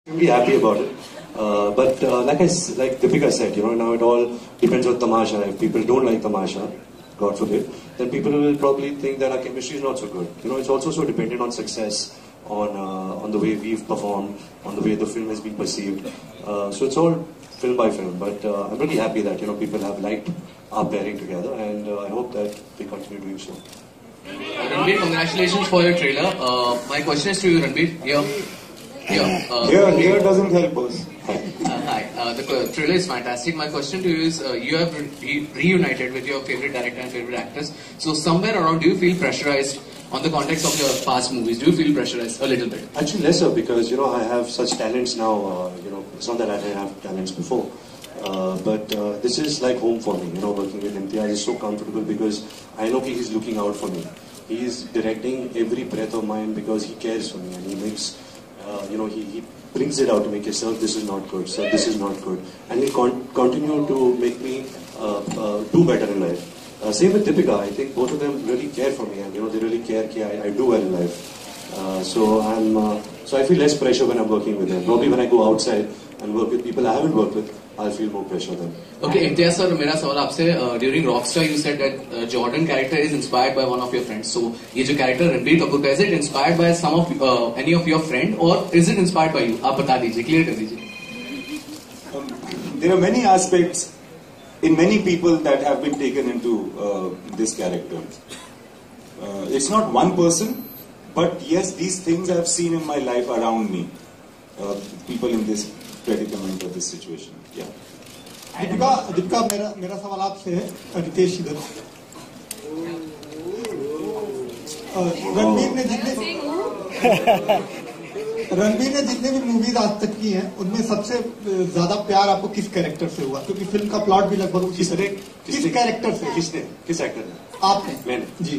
Really happy about it. Like Deepika said, now it all depends on Tamasha. If people don't like Tamasha, God forbid, then people will probably think that our chemistry is not so good. It's also so dependent on success, on the way we've performed, on the way the film has been perceived. So it's all film by film. But I'm really happy that people have liked our pairing together, and I hope that they continue doing so. Ranbir, congratulations for your trailer. My question is to you, Ranbir. Here doesn't help us. Hi. The trailer is fantastic. My question to you is, you have reunited with your favorite director and favorite actress. So somewhere around, do you feel pressurized on the context of your past movies? Do you feel pressurized a little bit? Actually, lesser, because I have such talents now. It's not that I didn't have talents before. But this is like home for me. Working with Imtiaz is so comfortable because I know he's looking out for me. He is directing every breath of mine because he cares for me, and he makes. He brings it out to make yourself, this is not good, sir, this is not good. And he'll continue to make me do better in life. Same with Deepika. I think both of them really care for me, and they really care that I do well in life. So I feel less pressure when I'm working with them. Probably when I go outside and work with people I haven't worked with, I'll feel more pressure then. Okay, Imtiaz sir, मेरा सवाल आपसे, during Rockstar you said that Jordan character is inspired by one of your friends. So ये जो character Ranbir Kapoor का, is it inspired by any of your friend, or is it inspired by you? आप बता दीजिए, clear कर दीजिए. There are many aspects in many people that have been taken into this character. It's not one person, but yes, these things I have seen in my life around me. People in this predicament or this situation. Yeah. Deepika मेरा सवाल आपसे है, रितेश इधर. रणबीर ने जितने भी movies आज तक की हैं, उनमें सबसे ज्यादा प्यार आपको किस कैरेक्टर से हुआ? क्योंकि फिल्म का प्लॉट भी लगभग उसी तरह. किस कैरेक्टर से? किस एक्टर ने? आपने. मैंने. जी.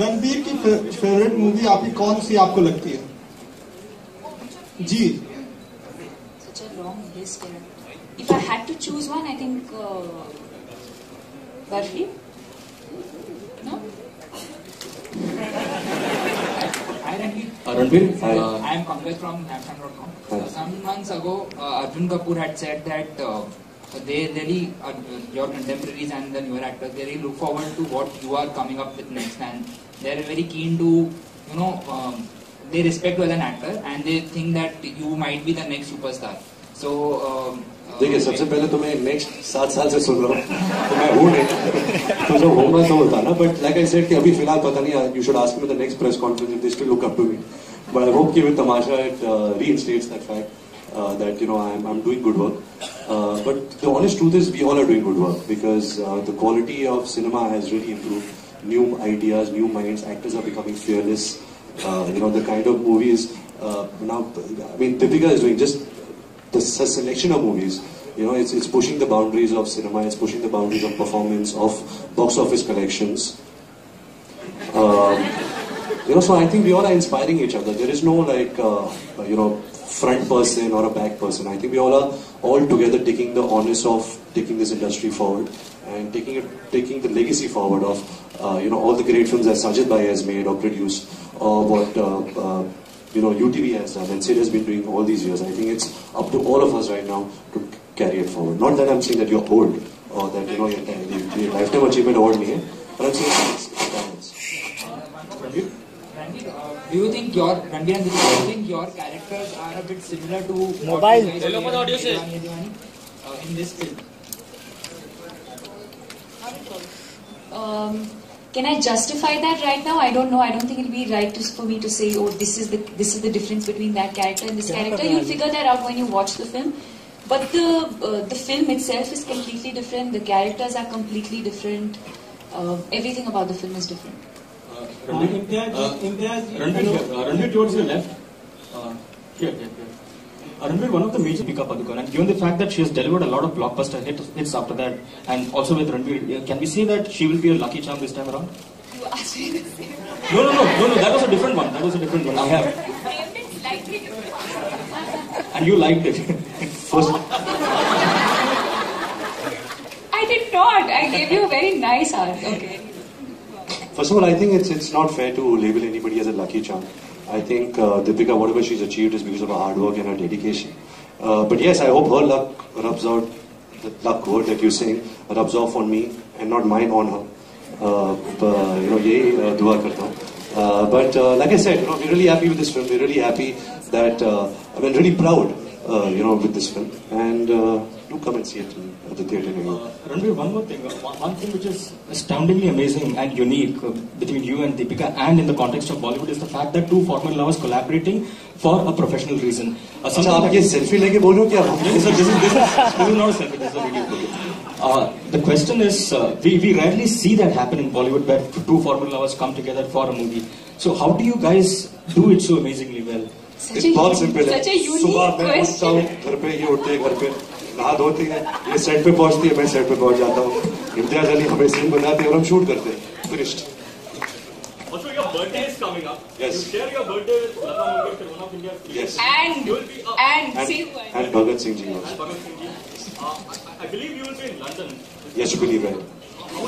रणबीर की फेवरेट मूवी आपकी कौन सी आपको लगती है? जी. Such a long list. If I had to choose one, I think Barfi. No. Hi Ranbir. Ranbir. Hi. I am Pankaj from Napsan.com. Some months ago, Arjun Kapoor had said that they really, your contemporaries and the newer actors, they really look forward to what you are coming up with next, and they are very keen to, they respect you as an actor, and they think that you might be the next superstar. So देखिए, सबसे पहले तो मैं next 7 साल से सुन रहा हूँ, तो मैं हूँ नहीं, तो जब होगा तो होता ना. बट लाइक आई सेड कि अभी फिलहाल पता नहीं. You should ask me the next press conference if they still look up to me. But I hope कि with Tamasha it reinstates that fact that I'm doing good work. But the honest truth is we all are doing good work because the quality of cinema has really improved. New ideas, new minds, actors are becoming fearless. The kind of movies now. I mean, Deepika is doing just the selection of movies. It's pushing the boundaries of cinema. It's pushing the boundaries of performance, of box office collections. So I think we all are inspiring each other. There is no front person or a back person. I think we all are all together taking the onus of taking this industry forward and taking the legacy forward of all the great films that Sajid Bhai has made or produced, or what UTV has done and Sid has been doing all these years. I think it's up to all of us right now to carry it forward. Not that I'm saying that you're old or that your lifetime achievement award nahi hai, but I'm saying it's balance. do you think your characters are a bit similar to what you guys are in this film? Can I justify that right now? I don't know. I don't think it'll be right for me to say, oh, this is the difference between that character and this character. You'll figure that out when you watch the film. But the film itself is completely different. The characters are completely different. Everything about the film is different. Ranbir towards your left. Here. Ranbir, one of the major Deepika Padukone, and given the fact that she has delivered a lot of blockbuster hits after that, and also with Ranbir, can we say that she will be a lucky charm this time around? You asked me the same. No, that was a different one. I have. Framed it slightly different. And you liked it. First. I did not. I gave you a very nice answer. Okay. First of all, I think it's not fair to label anybody as a lucky charm. I think Deepika, whatever she's achieved is because of her hard work and her dedication. But yes, I hope her luck rubs out, the luck word that you're saying, rubs off on me and not mine on her. यही दुआ करता हूँ. But like I said, we're really happy with this film. We're really happy that I mean, really proud, with this film. And do come and see it at the theatre. Ranveer, one more thing. One thing which is astoundingly amazing and unique between you and Deepika, and in the context of Bollywood, is the fact that two former lovers collaborating for a professional reason. अच्छा आप ये selfie लेके बोल रहे हो क्या? This is not a selfie. This is a video. The question is, we rarely see that happen in Bollywood, where two former lovers come together for a movie. So how do you guys do it so amazingly well? बहुत simple है. Such a unique सुबह मैं उठता हूँ, घर पे ये उठते हैं, घर पे नहा धोती है, ये सेट पे पहुँचती है, मैं सेट पे पहुँच जाता हूँ. इम्तियाज अली हमें सीन बनाते हैं और हम शूट करते हैं. Finished. Also, your birthday is coming up. Yes. You share your birthday with Lata Mangeshkar, one of India's Yes. And And Bhagat Singh ji also. Bhagat Singh ji. I believe you will be in London. Yes, you believe it. How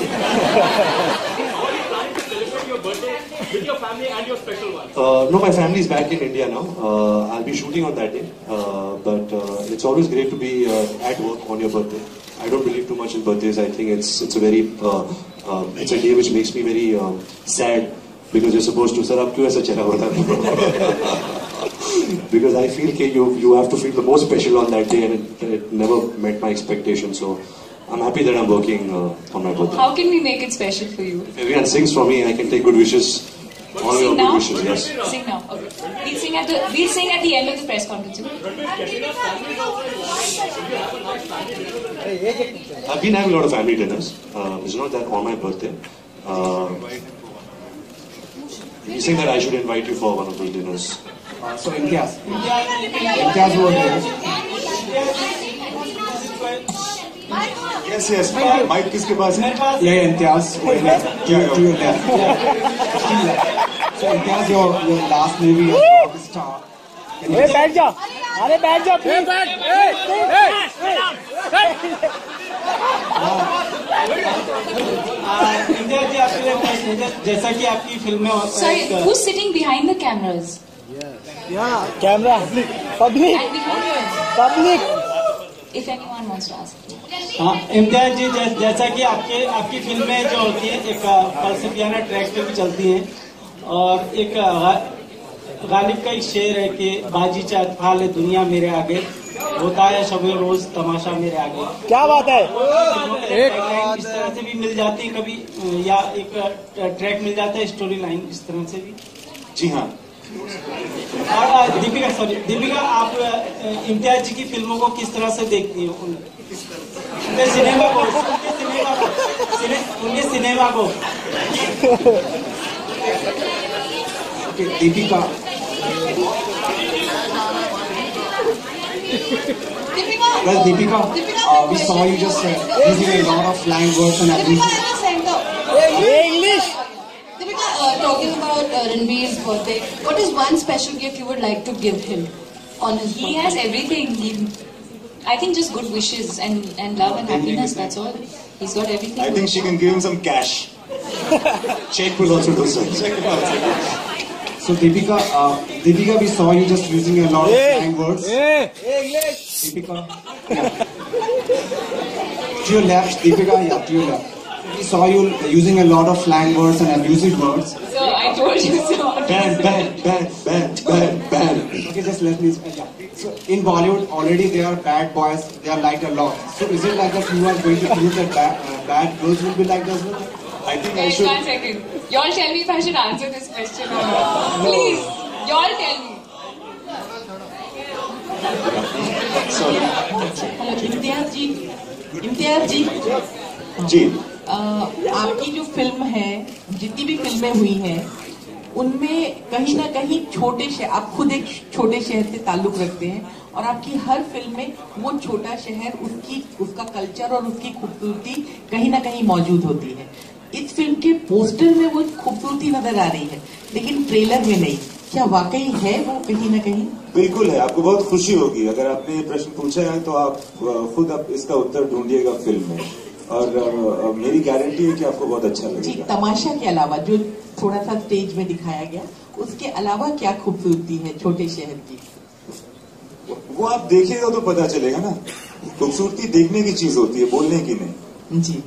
are you planning to celebrate your birthday with your family and your special one? No, my family is back in India now. I'll be shooting on that day. But it's always great to be at work on your birthday. I don't believe too much in birthdays. I think it's a very it's a day which makes me very sad because you're supposed to. Sir, आप क्यों ऐसा चेहरा होता है? Because I feel that you have to feel the most special on that day, and it never met my expectations. So I'm happy that I'm working on my birthday. how can we make it special for you? If everyone sings for me, I can take good wishes. All your Sing good now? wishes, yes. Sing now. Okay. We'll sing at the end of the press conference. I've been having a lot of family dinners. It's not that on my birthday. You think that I should invite you for one of those dinners? So Imtiaz over here. Yes. Mike किसके पास है? Yeah, Imtiaz over here. To your left. So Imtiaz, your last movie, your Rockstar. बैठ जा. अरे बैठ जा. इंदिरा जी आपके लिए प्रश्न है, जैसा कि आपकी फिल्म में Sorry, who's sitting behind the cameras? Camera public And behind you? Public. If anyone wants to ask. हाँ, इम्तियाज जी जैसा कि आपकी फिल्में जो होती हैं एक फलसफियाना ट्रैक पे भी चलती हैं और एक गालिब का एक शेर है कि बाजी चाँद फाले दुनिया मेरे आगे होता है शबे रोज तमाशा मेरे आगे. क्या बात है. इस तरह से भी मिल जाती है कभी या एक ट्रैक मिल जाता है स्टोरी लाइन इस तरह से भी. जी हाँ. और दीपिका आप इम्तियाज जी की फिल्मों को किस तरह से देखती हो? उनके सिनेमा को Deepika well Deepika we saw you just using a lot of slang words and English. Deepika, talking about Ranveer's birthday, what is one special gift you would like to give him on his birthday? He has everything. I think just good wishes and love and happiness, that's all. He's got everything. I think she can give him some cash. Check will also do so. So Deepika, we saw you just using a lot of slang words. Deepika, to your left, Deepika, yeah, to your left. We saw you using a lot of slang words and abusive words. So I told you so. Ban. Okay, just let me. Yeah. So in Bollywood, already there are bad boys. They are liked a lot. So is it like that you are going to prove that bad girls will be liked as well? I think I Wait, should. 1 second. Y'all tell me if I should answer this question or not. Please, y'all tell me. Imtiaz जी जी. आपकी जो film है, जितनी भी फिल्में हुई हैं, उनमें कहीं ना कहीं आप खुद एक छोटे शहर से ताल्लुक रखते हैं और आपकी हर फिल्म में वो छोटा शहर उसका कल्चर और उसकी खूबसूरती कहीं ना कहीं मौजूद होती है. इस फिल्म के पोस्टर में वो खूबसूरती नजर आ रही है लेकिन ट्रेलर में नहीं. क्या वाकई है वो कहीं ना कहीं? बिल्कुल है. आपको बहुत खुशी होगी अगर आपने ये प्रश्न पूछा है तो आप खुद इसका उत्तर ढूंढिएगा फिल्म में. और मेरी गारंटी है कि आपको बहुत अच्छा जी, लगेगा। तमाशा के अलावा जो थोड़ा सा स्टेज में दिखाया गया, उसके अलावा क्या खूबसूरती है छोटे शहर की? वो आप देखेगा तो पता चलेगा ना। खूबसूरती देखने की चीज होती है, बोलने की नहीं। जी।